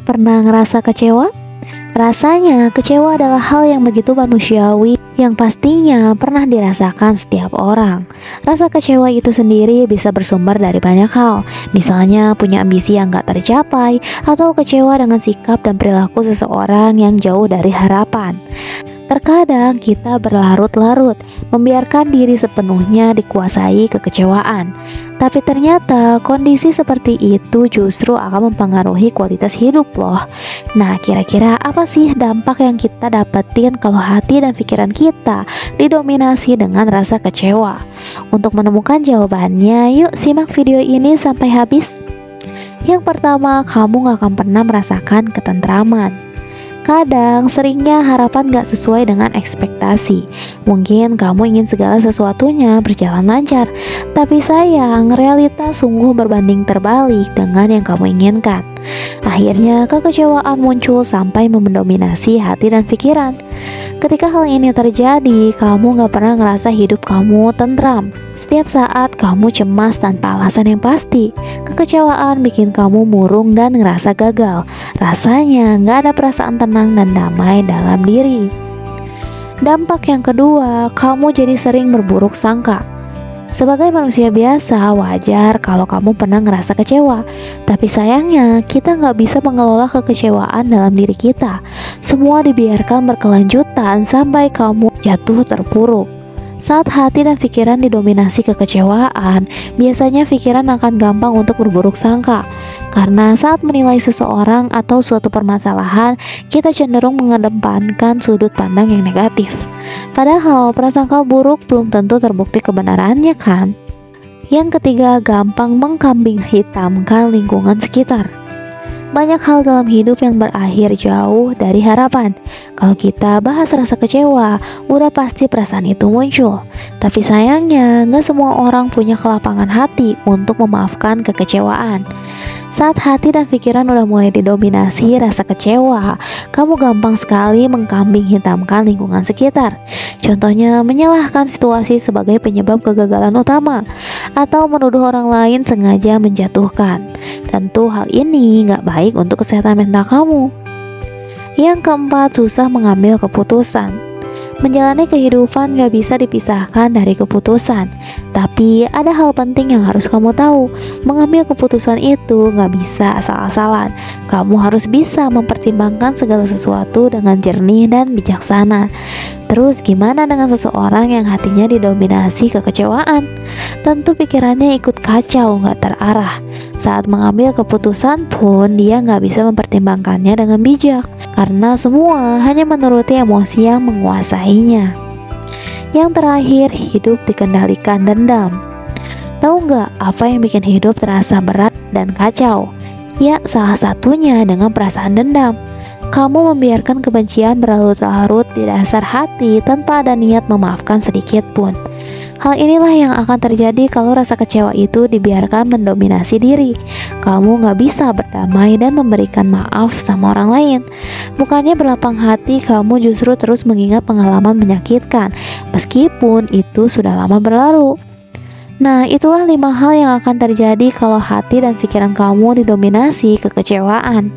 pernah ngerasa kecewa? Rasanya kecewa adalah hal yang begitu manusiawi yang pastinya pernah dirasakan setiap orang. Rasa kecewa itu sendiri bisa bersumber dari banyak hal. Misalnya punya ambisi yang gak tercapai, atau kecewa dengan sikap dan perilaku seseorang yang jauh dari harapan. Terkadang kita berlarut-larut, membiarkan diri sepenuhnya dikuasai kekecewaan. Tapi ternyata kondisi seperti itu justru akan mempengaruhi kualitas hidup loh. Nah, kira-kira apa sih dampak yang kita dapetin kalau hati dan pikiran kita didominasi dengan rasa kecewa? Untuk menemukan jawabannya, yuk simak video ini sampai habis. Yang pertama, kamu gak akan pernah merasakan ketentraman. Kadang, seringnya harapan gak sesuai dengan ekspektasi. Mungkin kamu ingin segala sesuatunya berjalan lancar, tapi sayang, realitas sungguh berbanding terbalik dengan yang kamu inginkan. Akhirnya, kekecewaan muncul sampai mendominasi hati dan pikiran. Ketika hal ini terjadi, kamu gak pernah ngerasa hidup kamu tentram. Setiap saat kamu cemas tanpa alasan yang pasti. Kekecewaan bikin kamu murung dan ngerasa gagal. Rasanya gak ada perasaan tenang dan damai dalam diri. Dampak yang kedua, kamu jadi sering berburuk sangka. Sebagai manusia biasa, wajar kalau kamu pernah ngerasa kecewa. Tapi sayangnya, kita nggak bisa mengelola kekecewaan dalam diri kita. Semua dibiarkan berkelanjutan sampai kamu jatuh terpuruk. Saat hati dan pikiran didominasi kekecewaan, biasanya pikiran akan gampang untuk berburuk sangka. Karena saat menilai seseorang atau suatu permasalahan, kita cenderung mengedepankan sudut pandang yang negatif. Padahal prasangka buruk belum tentu terbukti kebenarannya kan? Yang ketiga, gampang mengkambing hitamkan lingkungan sekitar. Banyak hal dalam hidup yang berakhir jauh dari harapan. Kalau kita bahas rasa kecewa, udah pasti perasaan itu muncul. Tapi sayangnya, gak semua orang punya kelapangan hati untuk memaafkan kekecewaan. Saat hati dan pikiran udah mulai didominasi rasa kecewa, kamu gampang sekali mengkambing hitamkan lingkungan sekitar. Contohnya, menyalahkan situasi sebagai penyebab kegagalan utama, atau menuduh orang lain sengaja menjatuhkan. Tentu hal ini gak baik untuk kesehatan mental kamu. Yang keempat, susah mengambil keputusan. Menjalani kehidupan gak bisa dipisahkan dari keputusan. Tapi ada hal penting yang harus kamu tahu. Mengambil keputusan itu gak bisa asal-asalan. Kamu harus bisa mempertimbangkan segala sesuatu dengan jernih dan bijaksana. Terus gimana dengan seseorang yang hatinya didominasi kekecewaan? Tentu pikirannya ikut kacau, gak terarah. Saat mengambil keputusan pun dia gak bisa mempertimbangkannya dengan bijak, karena semua hanya menuruti emosi yang menguasainya. Yang terakhir, hidup dikendalikan dendam. Tahu gak apa yang bikin hidup terasa berat dan kacau? Ya, salah satunya dengan perasaan dendam. Kamu membiarkan kebencian berlarut-larut di dasar hati tanpa ada niat memaafkan sedikit pun. Hal inilah yang akan terjadi kalau rasa kecewa itu dibiarkan mendominasi diri. Kamu gak bisa berdamai dan memberikan maaf sama orang lain. Bukannya berlapang hati, kamu justru terus mengingat pengalaman menyakitkan, meskipun itu sudah lama berlalu. Nah, itulah 5 hal yang akan terjadi kalau hati dan pikiran kamu didominasi kekecewaan.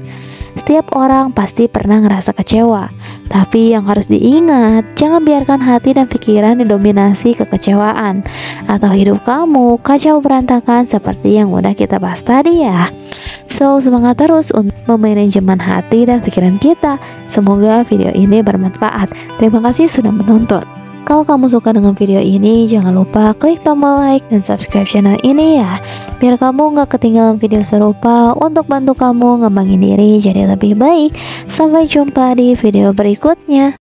Setiap orang pasti pernah ngerasa kecewa. Tapi yang harus diingat, jangan biarkan hati dan pikiran didominasi kekecewaan, atau hidup kamu kacau berantakan seperti yang udah kita bahas tadi ya. So, semangat terus untuk memanajemen hati dan pikiran kita. Semoga video ini bermanfaat. Terima kasih sudah menonton. Kalau kamu suka dengan video ini, jangan lupa klik tombol like dan subscribe channel ini ya, biar kamu gak ketinggalan video serupa untuk bantu kamu ngembangin diri jadi lebih baik. Sampai jumpa di video berikutnya.